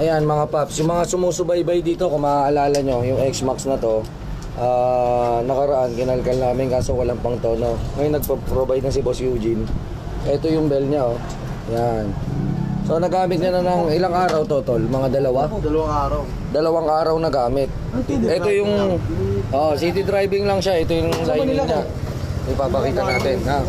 Ayan mga paps, yung mga sumusubaybay dito, kung maaalala nyo, yung X-Max na to, nakaraan, kinalkal namin kaso walang pang tono. Ngayon nagpo-provide na si Boss Eugene. Ito yung bell niya, oh. Yan. So nagamit niya na ng ilang araw total? Mga dalawa? Dalawang araw na gamit. Ito yung city driving lang siya. Ito yung lining niya. Ipapakita natin, ha.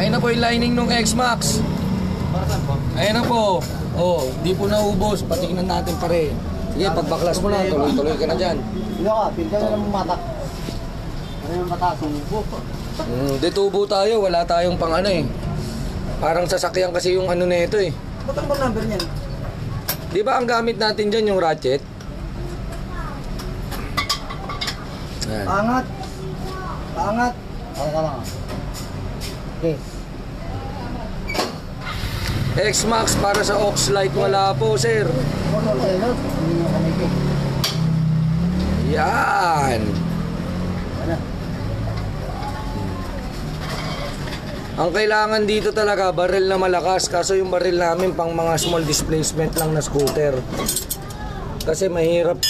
Ayun na po yung lining ng X-Max. Ayun na po. Oh, di po naubos. Patingnan natin pare. Sige, pagbaklas mo na. Tuloy-tuloy ka na dyan. Sino ka? Pinta na ng matak. Ano yung matak? Sumubo. Detubo tayo. Wala tayong pang ano eh. Parang sasakyan kasi yung ano na ito eh. Ba't ang bang number niyan? Di ba ang gamit natin dyan yung ratchet? Ayan. Angat. Angat. Okay ka lang. Okay. X-Max para sa aux light wala po sir. Yan. Ang kailangan dito talaga baril na malakas, kaso yung baril namin pang mga small displacement lang na scooter. Kasi mahirap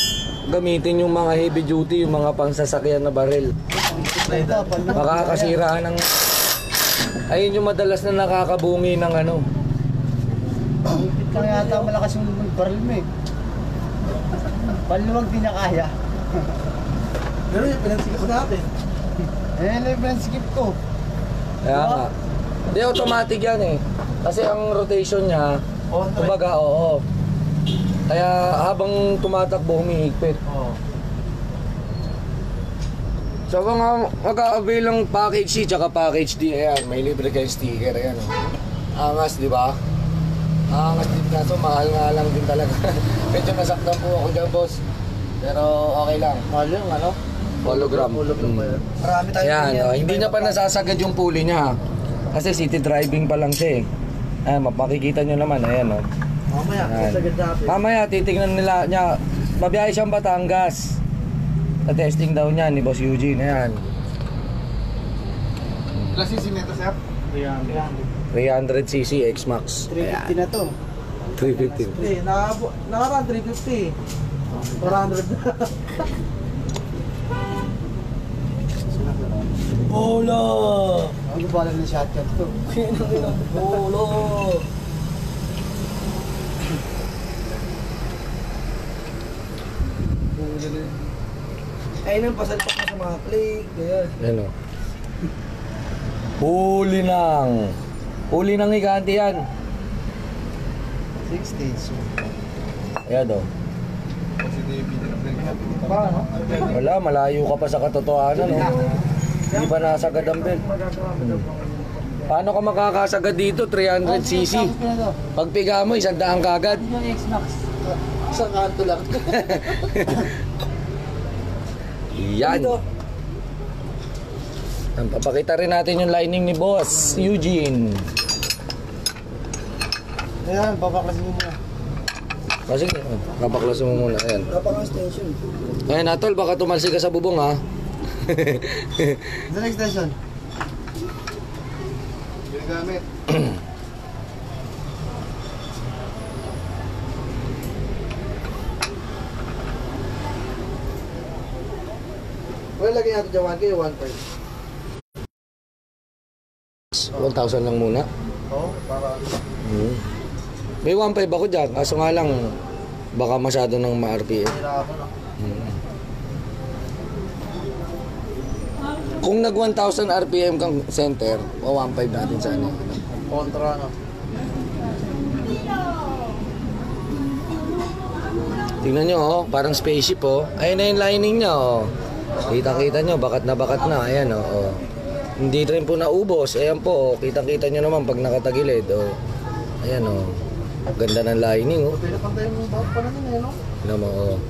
gamitin yung mga heavy duty, yung mga pangsasakyan na baril. Makakasiraan ng... Ayun yung madalas na nakakabungi ng ano. Higpit lang yata malakas yung baril mo eh. Paluwag din niya kaya. Pero yung pinansikip ko natin. Yung pinansikip ko. Kaya nga. Hindi, automatic yan eh. Kasi ang rotation niya, kumbaga, oo. Kaya habang tumatakbo, humihigpit. Oo. So mga mag-a-avail ng package C tsaka package D, ayan, may libre kayong sticker, ayan. Angas, di ba? Angas din kaso, mahal nga lang din talaga. Medyo nasaktan po ako dyan, boss. Pero okay lang. Mahal yung ano? Hologram. Marami tayo. Ayan, hindi niya pa nasasagad yung pulley niya. Kasi city driving pa lang siya eh. Ayan, makikita nyo naman, ayan o. Mamaya, sagad natin. Mamaya, titignan nila niya. Mabiyahe siyang Batangas. Sa testing daw niya ni Boss Eugene, ayan. Klase si Meta, sir? 300cc X-Max. 350 na to. 350. Hindi, nakaraan 350. 400 na. Bola! Ano ba lang ng shotgun to? Bola! Ayun ang pasalpak mo sa mga plate, ganyan. Ano? Huli ng higante yan. 6 stage. Ayan o. Paano? Wala, malayo ka pa sa katotohanan o. Hindi pa nasagad ang belt. Paano ka makakasagad dito? 300cc. Pagpiga mo, 100 kagad. Yung X-Max. Isang kanto lang. Yan. Papakita rin natin yung lining ni Boss Eugene. Ayan, babaklasin mo muna. Kasi, kapaklasin mo muna. Ayan. Kapag station. Ayan, Atol, baka tumalsi ka sa bubong ha. The next station. Ginagamit. Well, lagyan natin dyan 1K o 1.5? 1,000 lang muna. Oo, para... May 1.5 ako dyan, kaso nga lang baka masyado ng ma-RPM. Hirapan na. Kung nag 1,000 RPM kang center, o 1.5 natin sana. Kontra na. Tingnan nyo, oh, parang spaceship oh. Ayun na yung lining niya oh. Kita-kita nyo, bakat na. Ayan oh, oh. Hindi rin po naubos. Ayan po, oh. Kita-kita nyo naman pag nakatagilid oh. Ayan oh. Ganda ng lining oh. Pwede pantay mo ba pa natin eh, no? Alam mo oh.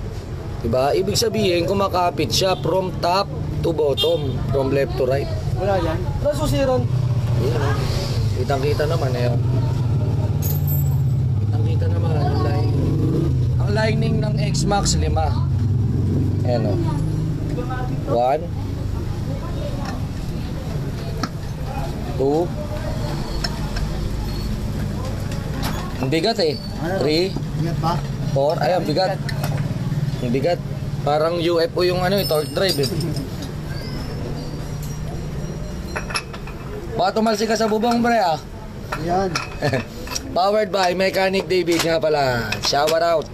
Diba? Ibig sabihin, kumakapit siya from top to bottom, from left to right. Wala yan. Wala susiran. Ayan oh. Kitang-kita naman eh. Kitang-kita naman yung lining. Ang lining ng X-Max 5. Ayan o. 1 2. Ang bigat eh. 3, Ingat ba? 4. Ayan, bigat. Ang bigat. Parang UFO yung ano, torque drive eh. Baka tumalsi ka sa bubong, pre ah. Ayan. Powered by Mechanic David nga pala. Shower out.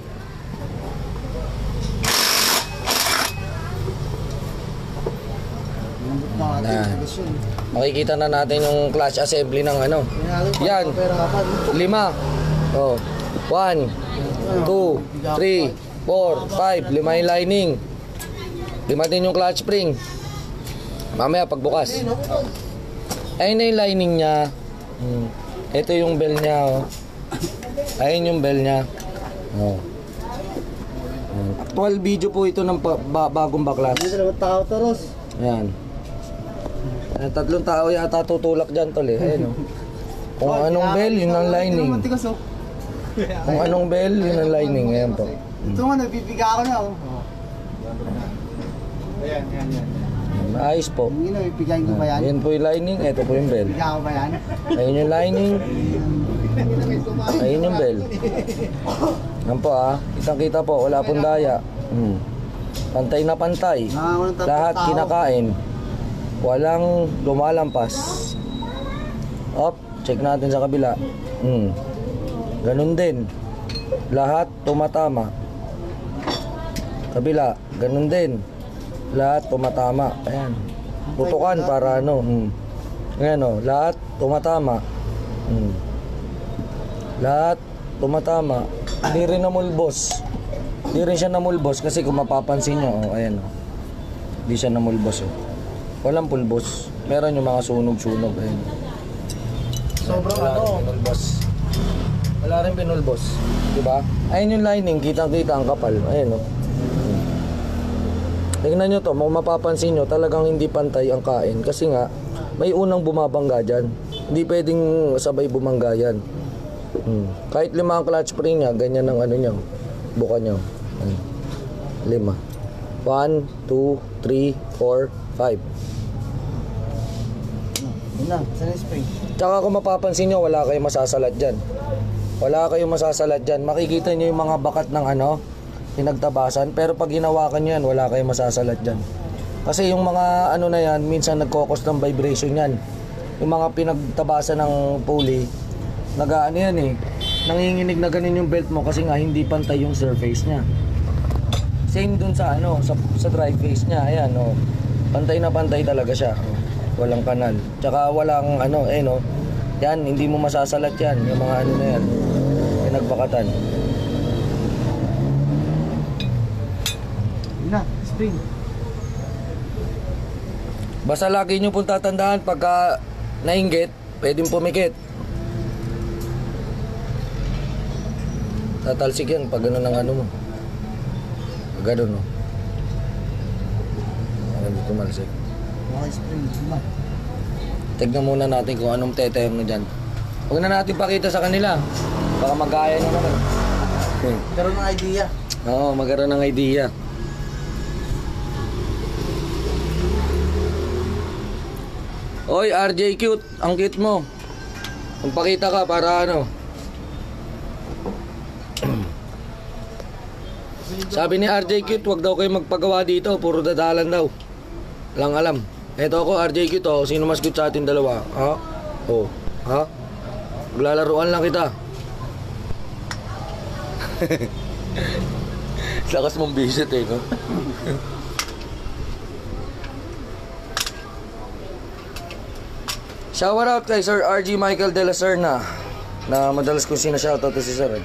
Lambot na ating Ayan. solution. Makikita na natin yung clutch assembly ng ano. Yan. 5. Oh. 1, 2, 3, 4, 5. 5 yung lining. 5 din yung clutch spring. Mamaya pagbukas. Ayun na yung lining niya. Ito yung bell niya. Oh. Ayun yung bell niya. Oh. Actual video po ito ng bagong baklas. Hindi na tao to, Ros. Ayan. Ayan, 3 tao yata tutulak dyan tol eh. Ayun, oh. Kung anong bell, yun ang lining. Kung anong bell, yun ang lining. Ayan po. Ito nga, nagbibiga ako na. Oh. Ayan. Ayos po. Hindi na, ipigayin ko ba yan? Ayan po yung lining, ito po yung bell. Biga ko ba yan? Ayun yung lining. Ayun yung bell. Ayan po ah. Kitang-kita po, wala pong daya. Pantay na pantay. Walang tatlong Lahat tao. kinakain. Walang lumalampas. Up, check natin sa kabila. Ganun din. Lahat tumatama. Kabila, ganun din. Lahat tumatama. Ayan. Tutukan para ano. Ayan o, lahat tumatama. Lahat tumatama. Hindi rin namulbos. Hindi rin siya namulbos kasi kung mapapansin nyo, oh, ayan o. Hindi siya namulbos o. Walang pulbos. Meron yung mga sunog-sunog. Ayan. Sobrang Wala ano. rin pinulbos. Wala rin pinulbos. Diba? Ayun yung lining. Kitang-kita ang kapal. Ayan o. Tingnan nyo to, kung mapapansin nyo, talagang hindi pantay ang kain. Kasi nga, may unang bumabangga dyan. Hindi pwedeng sabay bumangga yan. Kahit 5 ang clutch spring niya, ganyan ang ano niya. Buka niya. 5. 1, 2, 3, 4, 5. Yun na, sa spring. Tsaka kung mapapansin nyo, wala kayong masasalat dyan. Wala kayong masasalat dyan. Makikita nyo yung mga bakat ng ano, pinagtabasan. Pero pag hinawakan nyo yan, wala kayong masasalat dyan. Kasi yung mga ano na yan, minsan nagkokos ng vibration yan. Yung mga pinagtabasan ng pulley, nag-ano yan eh. Nanginginig na ganun yung belt mo kasi nga hindi pantay yung surface niya. Same dun sa ano, sa drive face niya. Ayan, oh. Pantay na pantay talaga siya. Oh. Walang kanal. Tsaka walang ano, no. Yan, hindi mo masasalat yan. Yung mga ano na yan. Pinagbakatan. Yun na, spring. Basta lagi nyo pong tatandaan pagka nainggit, pwedeng pumikit. Tatalsik yan pag gano'n ang ano mo. Pag gano'n, no. Pag tumalsik. Okay, spring. Yun na. Tignan muna natin kung anong tetayong na dyan. Huwag na natin pakita sa kanila. Baka mag-aya na naman. Pero ng idea. Oo, magkaroon ng idea. Oy, RJ cute. Ang cute mo. Magpakita ka para ano. Sabi ni RJ cute, wag daw kayo magpagawa dito. Puro dadalan daw. Lang alam. Eto ako, RJ cute oh. Sino mas cute sa atin dalawa? Ha? Oh. Ha? Maglalaruan lang kita. Lakas mong visit eh, no? Shout out kay Sir RG Michael De La Serna na madalas kong sinashoutout to si Sir.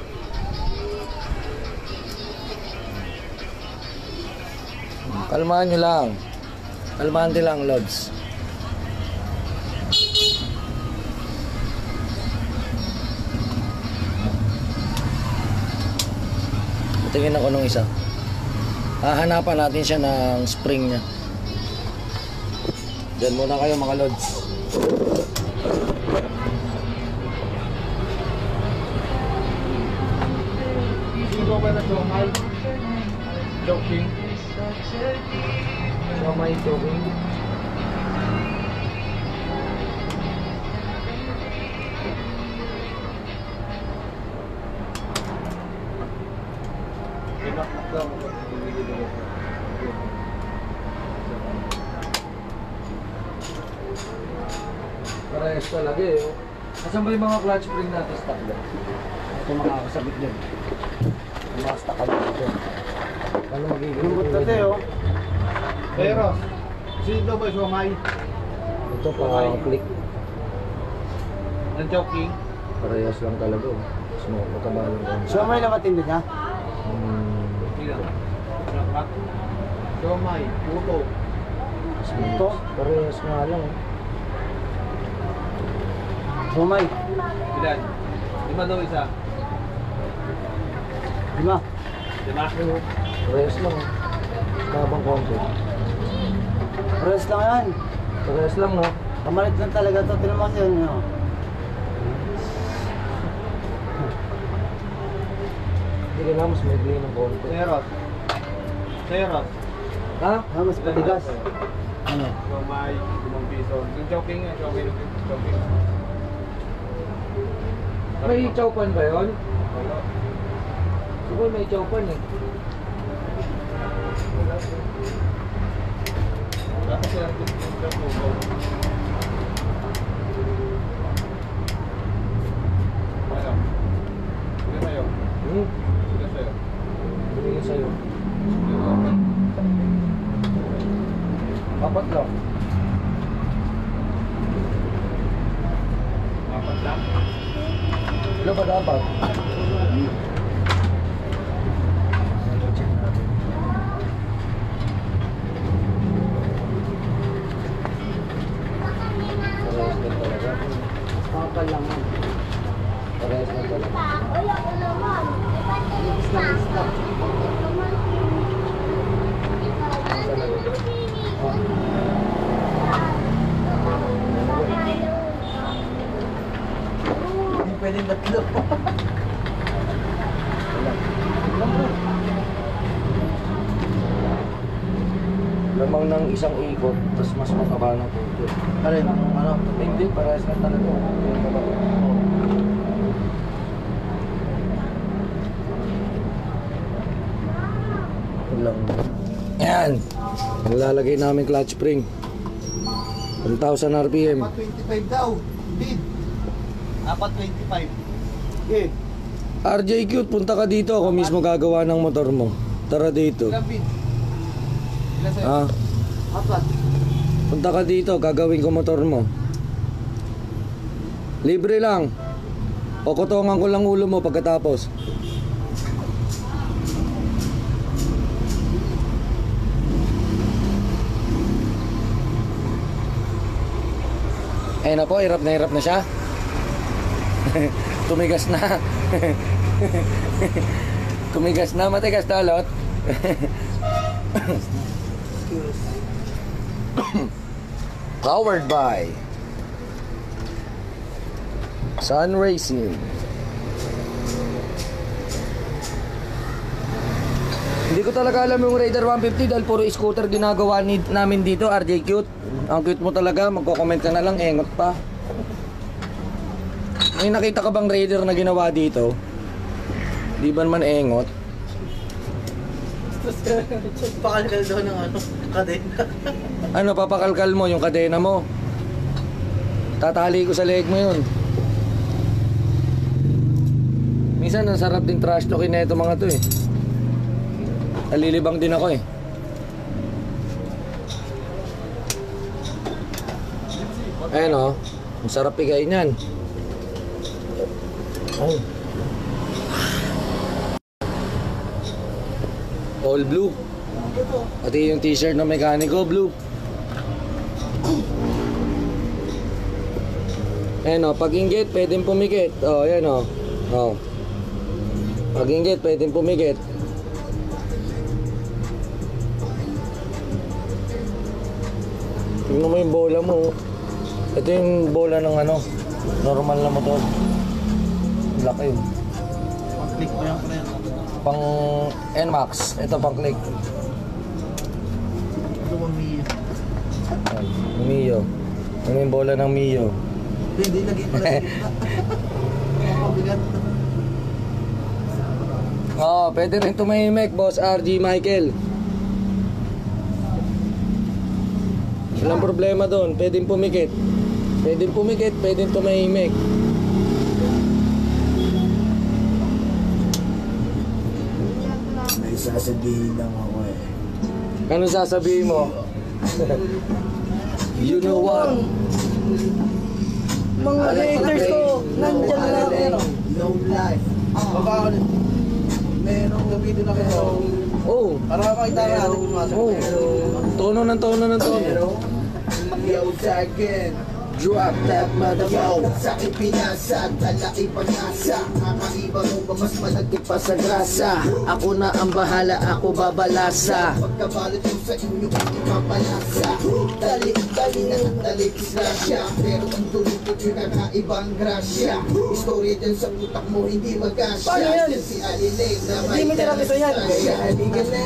Kalmahan nyo lang. Kalmahan din lang, Lods. Tingin ako nung isa. Hahanapan natin siya ng spring niya. Diyan muna kayo mga Lods. Hindi ko ba na-jomal? Joking. So may joking. parehas talaga eh. Oh. Asan ba yung mga clutch spring natin stock ba? Ito mga kasabit din. Yung mga stock kami dito. Paano magiging? Lambot kasi oh. Pero, sino ba siomay? Ito pa click. Ang joking. Parehas lang talaga. Oh. Smoke, mataba lang lang. Siomay na matindi niya? Hmm. Siomay, puto. Ito? Parehas nga lang. Oh. Siomay. Ilan? 5 daw isa. 5. 5? Parehas lang. Oh. Tabang konti. Rest lang yan. Parehas lang no? Kamalit lang talaga to. Tinan mo kasi yun. Oh. Hindi ka na mas medley ng konti. Seros. Seros. Ha? Ah, mas patigas. Ano? Siomay, 5 piso. Yung choking nga, choking. Choking. May chowpan ba yun? Siguro may chowpan eh. Dapat sila yung puto. Ayaw. Ilan sa'yo? Hmm. Ilan sa'yo? Binigyan sa'yo. Ilan? 4 lang. 4 lang. Ilan ba dapat? Parehas lang talaga. Kapal lang yan. Parehas lang talaga. Hindi pwedeng tatlo. Lamang ng isang ikot, tapos mas mataba ng konti. Alin? Ano? Hindi, parehas lang talaga. Yung mataba. Lang. Yan. Nilalagay namin clutch spring. 1,000 RPM. 425 daw. Bid. 425. Okay. RJ Cute, punta ka dito. Ako mismo gagawa ng motor mo. Tara dito. Ilang bid? Ilan sa'yo? Ha? Apat. Punta ka dito, gagawin ko motor mo. Libre lang. Kukutongan ko lang ulo mo pagkatapos. Eh na po, hirap na siya. Tumigas na. Tumigas na, matigas talot. Powered by Sun Racing. Hindi ko talaga alam yung Raider 150 dahil puro scooter ginagawa namin dito, RJ Cute. Ang cute mo talaga, magko-comment ka na lang, engot pa. May nakita ka bang Raider na ginawa dito? Di ba naman engot? Pakalkal daw ng ano, kadena. Ano, papakalkal mo yung kadena mo? Tatali ko sa leg mo yun. Minsan ang sarap din trash talkin na ito mga to eh. Nalilibang din ako eh. Ayan o, ang sarap pigain yan. Oh. All blue. Pati yung t-shirt ng mekaniko, blue. Ayan o, pag inggit, pwedeng pumikit. O, ayan o. O. Pag inggit, pwedeng pumikit. Tingnan mo yung bola mo. Ito yung bola ng ano, normal na motor. Laki yun. Pag-click mo yan pa yan. Pang NMAX. Ito pang click. Ito bang Mio? Ayan, Mio. Ano yung bola ng Mio? Hindi, lagi pa lagi pa. Mabigat. Oo, pwede rin tumahimik, Boss RG Michael. Walang problema doon, pwedeng pumikit. Pwedeng pumikit, pwedeng tumahimik. May sasabihin lang ako eh. Ano sasabihin mo? You know what? Mga haters ko, nandyan na ako. Low life. Baba ako nun. Merong gamitin na kayo. Oh, Para makita natin kung sumasok. oh. Tono ng tono ng tono. Yo, second. Drop that motherfucker. Sa akin pinasa, talaki pag-asa. Kakaiba mo ba mas malagkit pa sa grasa? Ako na ang bahala, ako babalasa. Pagkabalot mo sa inyo, hindi mapalasa. Dali na ng dalik siya. Pero ang tulog ko kakaibang grasya. Istorya dyan sa utak mo, hindi magkasya. Paano yan? Yan si Alilay na Hindi mo tira kita yan. Halika na.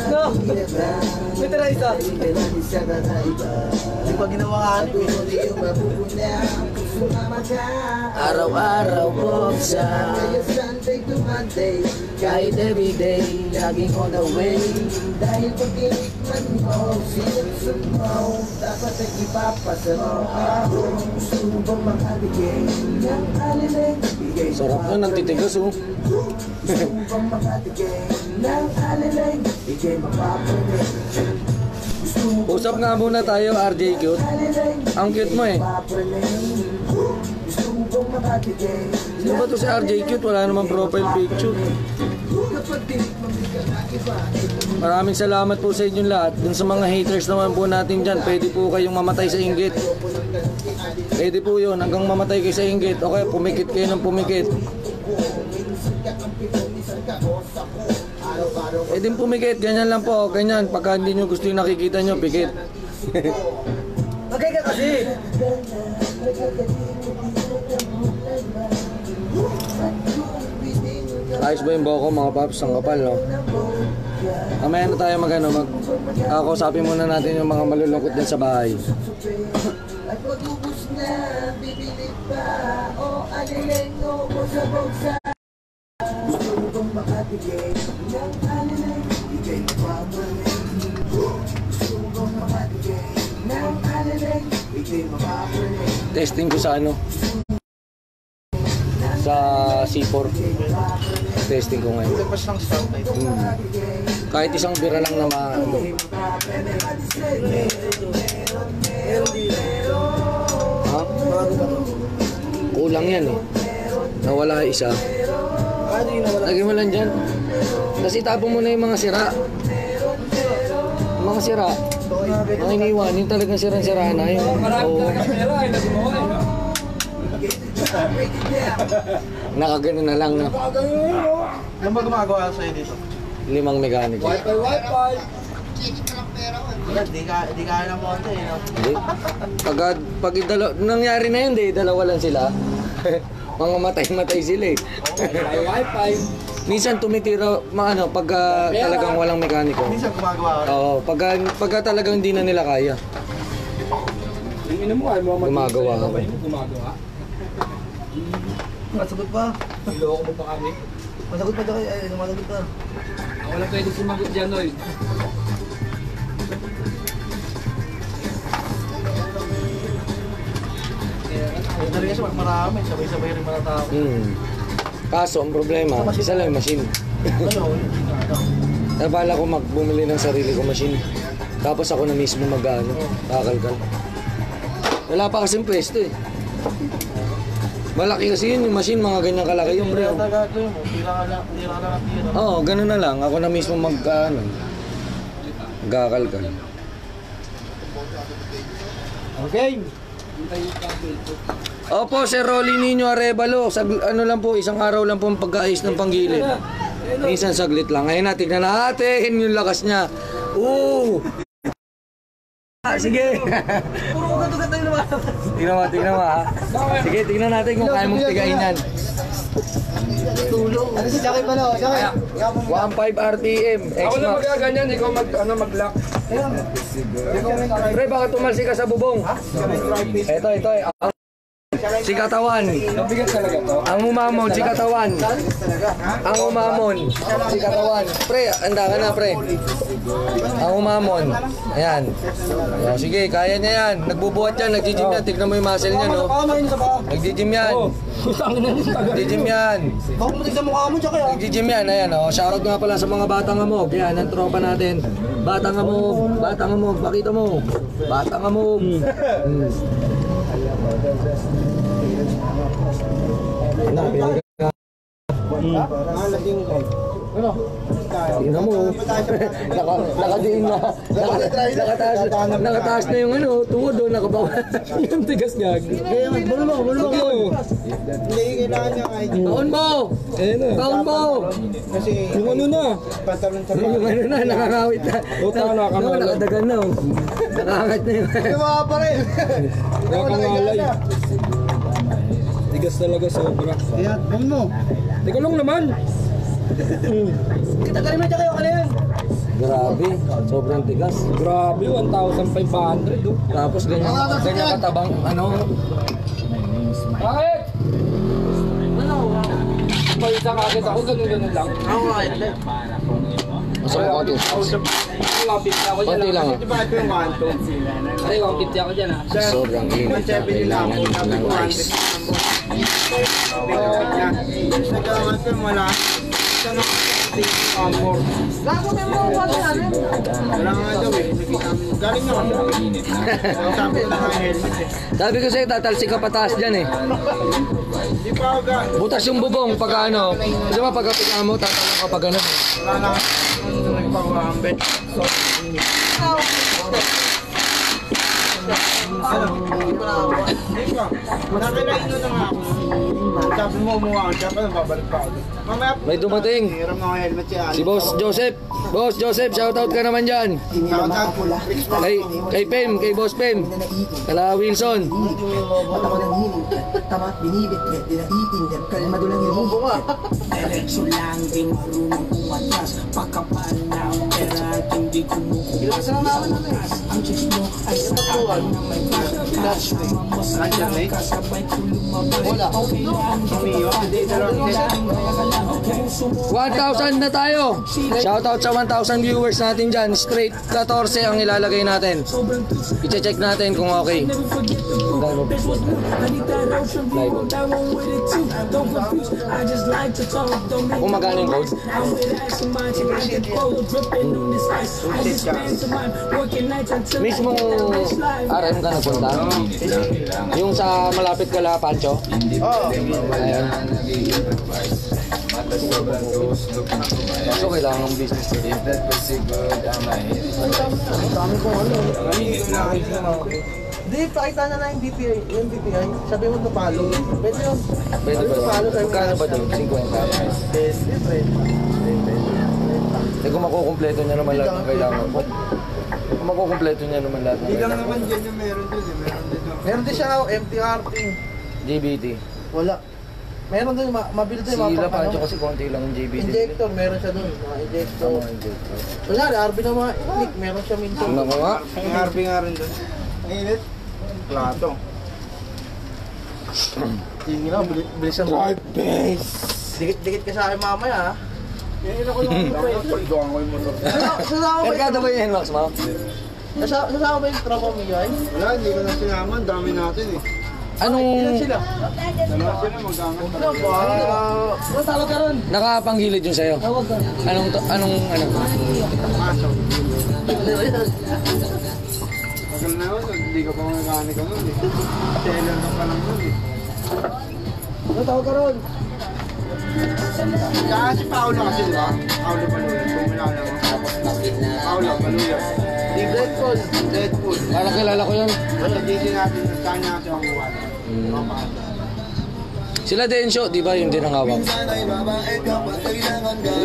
No. Halika na. May tira isa. Halika na, di siya kakaiba. Hindi pa ginawa ka ano eh. Araw-araw buksa Kaya Sunday to Monday Kahit everyday Laging on the way Dahil pag tinikman mo Sinusun mo Dapat ay ipapasa mo ako Gusto mo bang makabigay Ng aliling Bigay mo Sarap na, nagtitigas oh. Gusto mo bang makabigay Ng aliling Bigay mo papalit Usap nga muna tayo, RJ Cute. Ang cute mo eh. Sino ba to si RJ Cute? Wala namang profile picture. Maraming salamat po sa inyong lahat. Dun sa mga haters naman po natin dyan, pwede po kayong mamatay sa inggit. Pwede po yun, hanggang mamatay kayo sa inggit. Okay, pumikit kayo ng pumikit. Pwede pumikit, ganyan lang po, ganyan. Pagka hindi nyo gusto yung nakikita nyo, pikit. Magay ka kasi. Ayos ba yung buhok ko mga paps, ang kapal no? Mamaya na tayo kausapin muna natin yung mga malulungkot dyan sa bahay. At pag-ubos na, bibili pa O alilengo mo sa bogsa Gusto mo bang makatigay ng aliling Bigay mo pa mo rin Gusto mo bang makatigay ng aliling Bigay mo pa mo rin Testing ko sa ano? Sa C4. Testing ko ngayon. Lagpas ng start na ito. Kahit isang bira lang na Ha? Kulang yan eh. Nawala isa. Ano yung nawala? Lagyan mo lang dyan. Tapos itapon mo na yung mga sira. Mga sira. Mga iniwan. Yung talagang sirang-sira na. Yung, oh, Pero ay nagumuha eh, no? nakagano na lang na. Ano ba gumagawa sa'yo dito? 5 mekaniko. Wi-Fi. Di kaya ng konti eh. No? Hindi. Nangyari na yun, dalawa lang sila. Mga matay-matay sila eh. May wifi. Minsan tumitira, pagka talagang walang mekaniko. Minsan gumagawa ka. Oo, pagka talagang hindi na nila kaya. Yung ina mo ay mga Gumagawa. Gumagawa. Masagot pa. Niloko mo pa kami. Masagot pa tayo. Ay, masagot pa. Ako lang pwede sumagot dyan, oy. Talaga siya, marami. Sabay-sabay rin mga tao. Kaso, ang problema, isa lang yung machine. Ano? Nabala ko bumili ng sarili ko machine. Tapos ako na mismo kakalkal. Wala pa kasing pwesto eh. Malaki kasi yun, yung machine, mga ganyan kalaki yung Hindi bro. ka gagawin mo. Tira ka lang ang tira. Oo, ganun na lang. Ako na mismo magkakalkal. Okay. Opo, Sir Rolly Nino Arevalo. Ano lang po, isang araw lang po ang pagkaayos ng panggilid. Minsan saglit lang. Ngayon tignan natin yung lakas niya. Oo! Sige! Puro gato-gato yung lumalabas. Tignan mo ha. Sige, tignan natin kung kaya mong tigain yan. Ano si Jackie pala? Jackie. 1.5 RTM, Ako na X-Max. magaganyan, ikaw mag-lock. Pre, baka tumalsi ka sa bubong. Ito. si katawan. Mabigat talaga to. Ang umamon, si katawan. Ang umamon, si katawan. Pre, anda ka na, pre. Ang umamon. Ayan. O, sige, kaya niya yan. Nagbubuhat yan, nag-gym yan. Tignan mo yung muscle niya, no? Nag-gym yan. Nag-gym yan. Bakit mo tignan mukha mo siya kaya? Nag-gym yan, ayan, o. Shoutout nga pala sa mga batang amog. Yan, ang tropa natin. Batang amog, batang amog. Pakita mo. Batang amog. Ano, pinag- Ano? Tingnan mo. Nakadiin na. Nakataas na yung ano, tungod doon, nakabawa. Yung tigas niya. Kaya bulmo mo. Hindi, kailangan niya kahit. Taon mo! Taon mo! Kasi Yung ano na. pantalon sa Yung ano na, nakakawit na. nakakawit. Nakadagan na. Oh. Nakakangat na yun. Diba pa rin? Nakakangalay. Tigas talaga sobra. Kaya, bulmo. Teka lang naman. Kita ka rin mo kayo kanina. Grabe, sobrang tigas. Grabe, 1,500 oh. Tapos ganyan katabang, ano. Bakit? Palisa kagad ako, ganun-ganun lang. Masama ko ito. Konti lang. Ay, 150 ako dyan ah. Sobrang init. Kailangan ng rice. Nagkaroon ko wala. Gago may mga wala namin. Wala nga daw eh. Galing naman. Sabi ko na nga helmet eh. Sabi ko sa'yo, tatalsik ka pataas dyan eh. Di pa aga. Butas yung bubong pag ano. Kasi ba pag kapit mo, tatalong ka pag ano. Wala na. Nagpawambet. Ano? Hindi pa. Nakilain nyo na nga ako. Sabi mo umuha siya pa, babalik pa ako. Mamaya po. May dumating. Hiram ng helmet si Ali. Si Boss Joseph. Boss Joseph, shoutout ka naman dyan. Kay Pem, kay Boss Pem. Kala Wilson. Mata ko ng hiling, tamat binibit, dinaiindan, kalmado lang yung hubungan. Diretso lang din marunong umatras, pagkapal ng pera at hindi kumukuha sa isang oras. Ang chicks mo ay sa akin na may flash, may mamasaya, kasabay ko lumabay. Okay lang, hindi lang, 1,000 na tayo. Shoutout sa 1,000 viewers natin dyan. Straight 14 ang ilalagay natin. I-check natin kung okay. Kung magkano yung code? Mismo RM ka nagpunta? Yung sa malapit kala Pancho? Oo. Ayan. So kailangan ng business ko din. Hindi, pakita na lang yung DPI. Yung DPI. Sabi mo ito palo. Pwede yun. Pwede ba? Magkano ba doon? 50? Eh kung makukumpleto niya naman lahat ng kailangan ko. Kung makukumpleto niya naman lahat ng Hindi lang kailangan naman ko. dyan yung meron dun eh. Meron din doon. Meron din siya MTRT. JBT. Wala. Meron din, mabili din. Sila Pancho kasi konti lang yung JBT. Injector, meron siya dun. Mga injector. Wala, RB na mga inik. Meron siya minsan. Tingnan ko nga. Ang RB nga rin dun. Ang init. Plato. Sige na, bilisan mo. Dikit-dikit ka sa akin mamaya ha. Yan ako yung paligawan ko yung motor. Sasama ba Merkado ba yung NMAX mo? Sasama ba yung tropa mo yun? Wala, hindi ko na sinaman. Dami natin eh. Anong Ilan sila? Dalawa sila mag-angat. Ano ba? Tawag ka ron. nakapanggilid yun sa'yo? Tawag ka. Anong ano? Pasok. Tagal na yun, hindi ka pa mekanika nun eh. Seller ka pa lang nun eh. Ano tawag ka ron? Kaya si Paolo kasi diba? Paolo Paluyan, pumula na ako. Paolo Paluyan. Di Deadpool. Deadpool. Parang kilala ko yun. Basta dito natin, saan niya kasi makuha. Sila Densyo, di ba yung dinangawang? Sila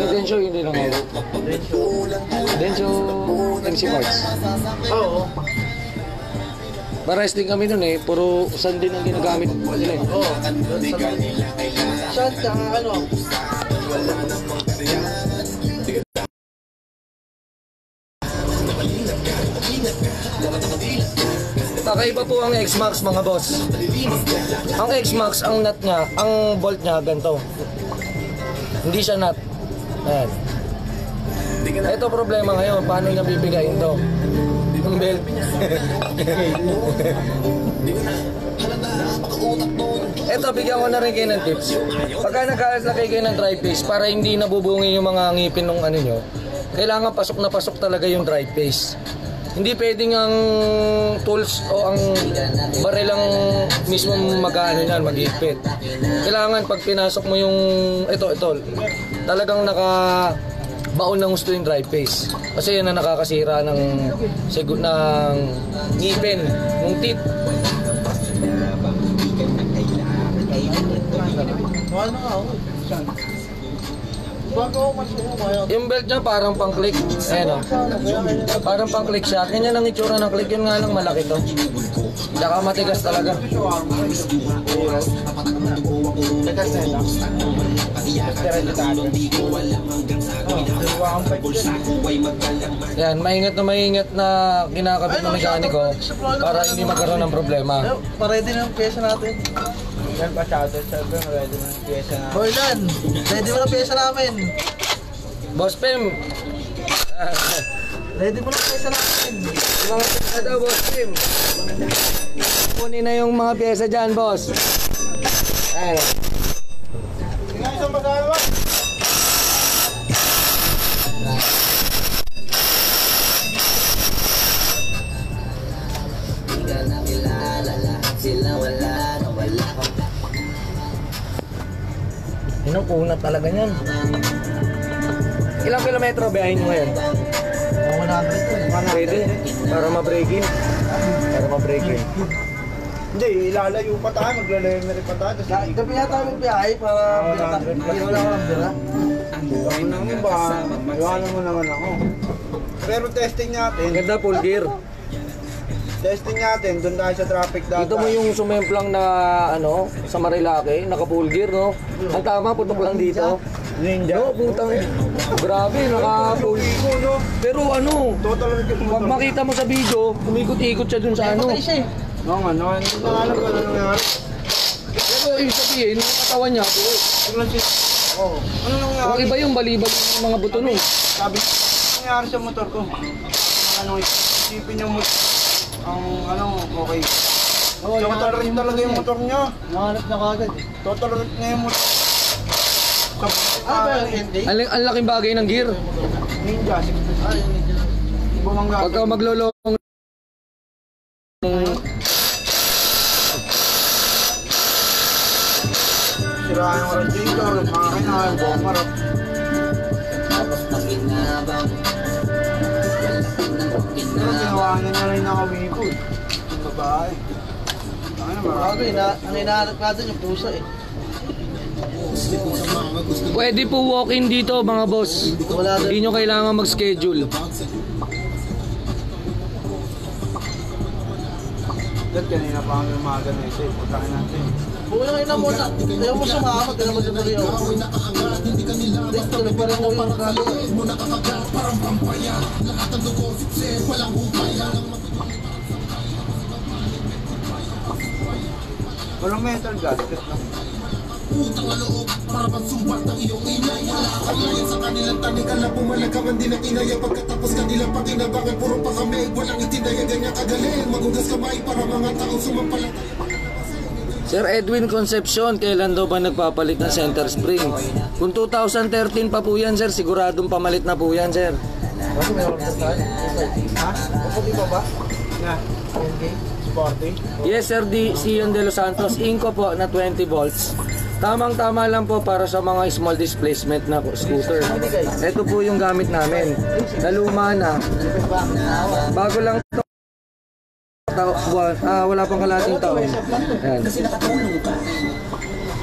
Densyo yung dinangawang. Densyo MC Parts. Oo. Ba-wrestling kami nun eh, puro sand din ang ginagamit nila eh. Oo. Saan? Saka ano? Ito, Kakaiba po ang X-Max mga boss. Ang X-Max, ang nut niya, ang bolt niya ganito. Hindi siya nut. Ayan. Ito problema ngayon, paano niya bibigayin to? Yung belt. Ito, bigyan ko na rin kayo ng tips. Pagka nagkalakay kayo ng drive face, para hindi nabubungi yung mga ngipin ng ano nyo, kailangan pasok na pasok talaga yung drive face. Hindi pwedeng ang tools o ang baril lang mismo mag-ano yan, mag-ipit. Kailangan pag pinasok mo yung ito, talagang baon ng gusto yung drive face. Kasi yan ang nakakasira ng ngipin, ng teeth. Yung belt niya parang pang-click. Ayan o. Parang pang-click siya. Ganyan ang itsura ng click. Yun nga lang malaki to. Tsaka matigas talaga. Yan, maingat na kinakabit ng mekaniko para hindi magkaroon ng problema. Ready na ang pyesa natin. Yan pa shoutout sa Ben, ready na ang pyesa natin. Borlan, ready mo na pyesa namin. Boss Pim. Ready mo na ang pyesa namin. Ito, Boss Pim. Kunin na yung mga pyesa dyan, boss. Ayan. Tingnan isang magagawa. Pinupunat talaga niyan. Ilang kilometro biyahin nyo ngayon? 100. Pwede. Para ma-break-in. Hindi, ilalayo pa tayo, maglalayo na rin pa tayo. Gabi na tayo magbiyahe para hindi wala ko ng bira. Gawin naman ba? Iwanan mo naman ako. Pero testing natin. Ganda, full gear. Testing natin, doon tayo sa traffic data. Dito mo yung sumemplang na ano, sa Marilake, naka full gear, no? Ang tama, putok lang dito. Ninja. No, putang grabe, naka full gear. Pero ano, Total pag makita mo sa video, umikot-ikot siya dun sa ano. Oo nga, no, hindi na alam ko ano nangyari. Pero ibig sabihin, yung katawan niya, Oo. Ano nangyari? kung iba yung balibag ng mga buto nun. Sabi, ano nangyari sa motor ko? Ano, isipin yung motor. Ang ano, okay. Total rin talaga yung motor niya. Nahanap na kagad eh. Total rin na yung motor. Ang laking bagay ng gear. Ninja, 6. Bumangga. Pagka maglolong Siraan yung radiator, makakina, yung buong marap. Pero ginawa niya na rin nakawipo eh. Yung babae. Ang hinahanap natin yung pusa eh. pwede po walk-in dito mga boss. Hindi nyo kailangan mag-schedule. Dahil kanina pa kami umaga na ito eh. Putakin natin. Bukan lang ina muna. Ayaw mo sumama, kaya mo dito rin ako. Dito, nagparang mo yung kalo. Walang metal gasket na. Utang ang loob, para bang sumbat ng iyong inay. Paglayan sa kanilang tanikan na pumalagaman din ang inaya. Pagkatapos kanilang pakinabangan, puro pa kami. Walang itinaya, ganyan kagaling. Magugas kamay para mga taong sumampalataya. Sir Edwin Concepcion, kailan daw ba nagpapalit ng center spring? Kung 2013 pa po yan, sir, siguradong pamalit na po yan, sir. Kasi may order tayo. Ha? Puputi pa ba? Na. Okay. Sporty. Yes, sir, Sion de los Santos. Inco po na 20 volts. Tamang-tama lang po para sa mga small displacement na scooter. Ito po yung gamit namin. Naluma na. Bago lang ito. Wala pang kalating taon. Ayan.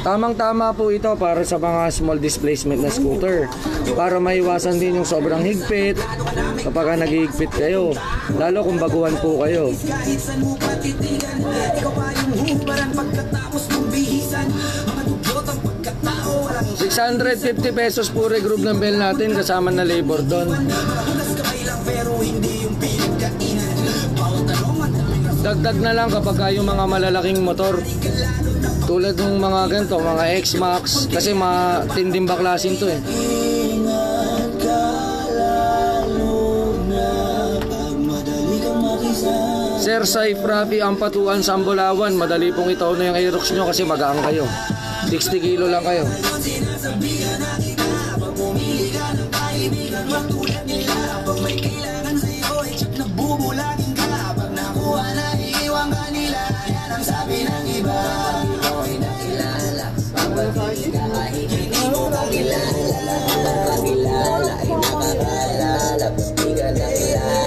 Tamang-tama po ito para sa mga small displacement na scooter. Para maiwasan din yung sobrang higpit kapag nag-higpit kayo. Lalo kung baguhan po kayo. 650 pesos po regroup ng bell natin kasama na labor doon. Dagdag na lang kapag yung mga malalaking motor. Tulad ng mga ganito, mga X-Max. Kasi matinding baklasin to eh. Sir Saif Rafi, ang patuan sa Ambulawan. Madali pong itaw na yung Aerox nyo kasi magaang kayo. 60 kilo lang kayo.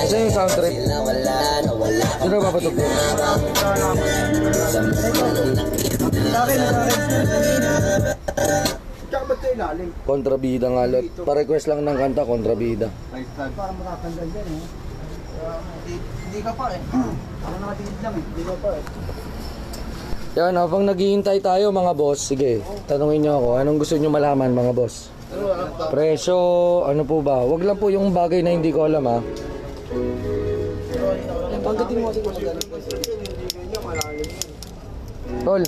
Isa yung sound trip. Sino ba patok? Tsaka ba't sa ilalim? Kontrabida nga lot. Pa-request lang ng kanta, kontrabida. Parang matatanggal dyan eh. Hindi ka pa eh. Ako nakatingin lang eh. Hindi ka pa eh. Yan, habang naghihintay tayo mga boss, sige, tanungin nyo ako, anong gusto nyo malaman mga boss? Presyo, ano po ba? Wag lang po yung bagay na hindi ko alam ha. Pagdating mo, Tol.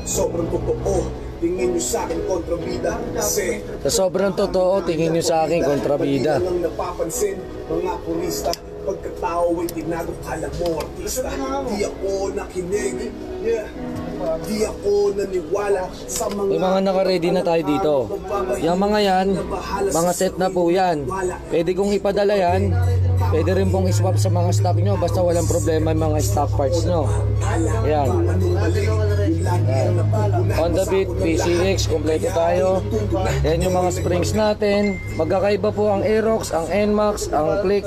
Sobrang totoo, tingin nyo sa akin kontrabida. Kasi Sa sobrang totoo, tingin nyo sa akin kontrabida. hindi lang napapansin, mga purista. Pagkatao ay tinago, alam mo artista. Di ako nakinig, di ako naniwala sa May mga naka-ready na tayo dito. Yung mga yan, mga set na po yan. Pwede kong ipadala yan. Pwede rin pong iswap sa mga stock nyo. Basta walang problema yung mga stock parts nyo. Yan. Honda Beat, PCX, kompleto tayo. Yan yung mga springs natin. Magkakaiba po ang Aerox, ang NMAX, ang Click.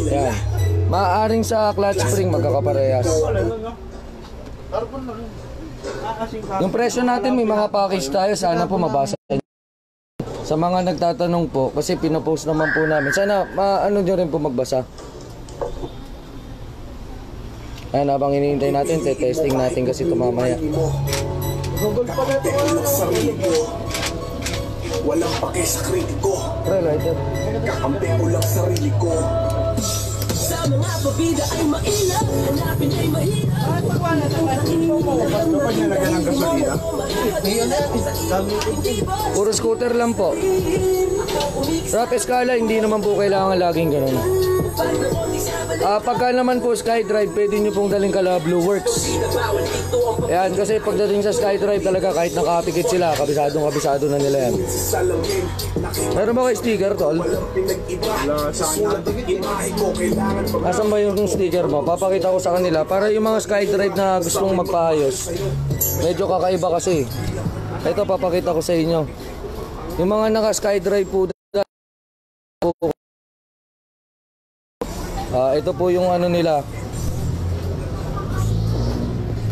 Yan. Maaaring sa clutch spring magkakaparehas. Yung presyo natin, may mga package tayo. Sana po mabasa nyo. Sa mga nagtatanong po, kasi pinopost naman po namin. Sana ano nyo rin po magbasa. Ayan, habang hinihintay natin, testing natin kasi ito mamaya. Kakampi ko lang sarili ko. Walang pake sa kritiko. Pre, lighter. Kakampi ko lang sarili ko. Sa mga pabida ay mainam, hanapin ay mahirap. Puro scooter lang po. Rough Escala, hindi naman po kailangan laging ganun. Pagka naman po SkyDrive, pwede nyo pong daling kala Blue Works. Yan, kasi pagdating sa SkyDrive talaga, kahit nakapikit sila, kabisado na nila yan. Meron ba kayo sticker, tol? Asan ba yung sticker mo? Papakita ko sa kanila para yung mga SkyDrive na gustong magpaayos. Medyo kakaiba kasi. Ito papakita ko sa inyo. Yung mga naka SkyDrive po. Ito po yung ano nila.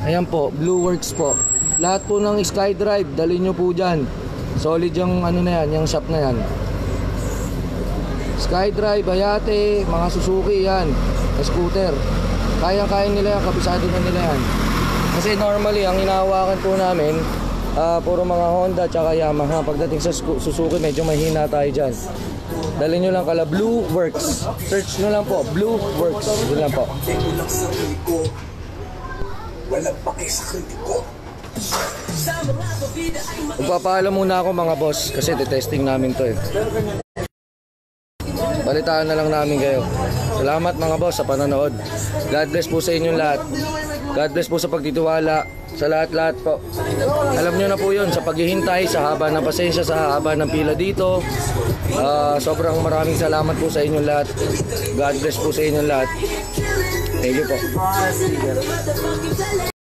Ayan po, Blue Works po. Lahat po ng SkyDrive, dali nyo po dyan. Solid yung ano na yan, yung shop na yan. SkyDrive, Hayate, mga Suzuki yan, scooter. Kaya-kaya nila yan, kabisado na nila yan. Kasi normally, ang hinahawakan po namin, puro mga Honda tsaka Yamaha. Pagdating sa Suzuki, medyo mahina tayo dyan. Dali nyo lang kala Blue Works. Search nyo lang po, Blue Works. Yun lang po. Walang pake sa kritiko. Magpapaalam muna ako mga boss kasi testing namin to eh. Balitaan na lang namin kayo. Salamat mga boss sa panonood. God bless po sa inyong lahat. God bless po sa pagtitiwala sa lahat-lahat po. Alam nyo na po yun, sa paghihintay, sa haba ng pasensya, sa haba ng pila dito. Sobrang maraming salamat po sa inyong lahat. God bless po sa inyong lahat. Thank you po.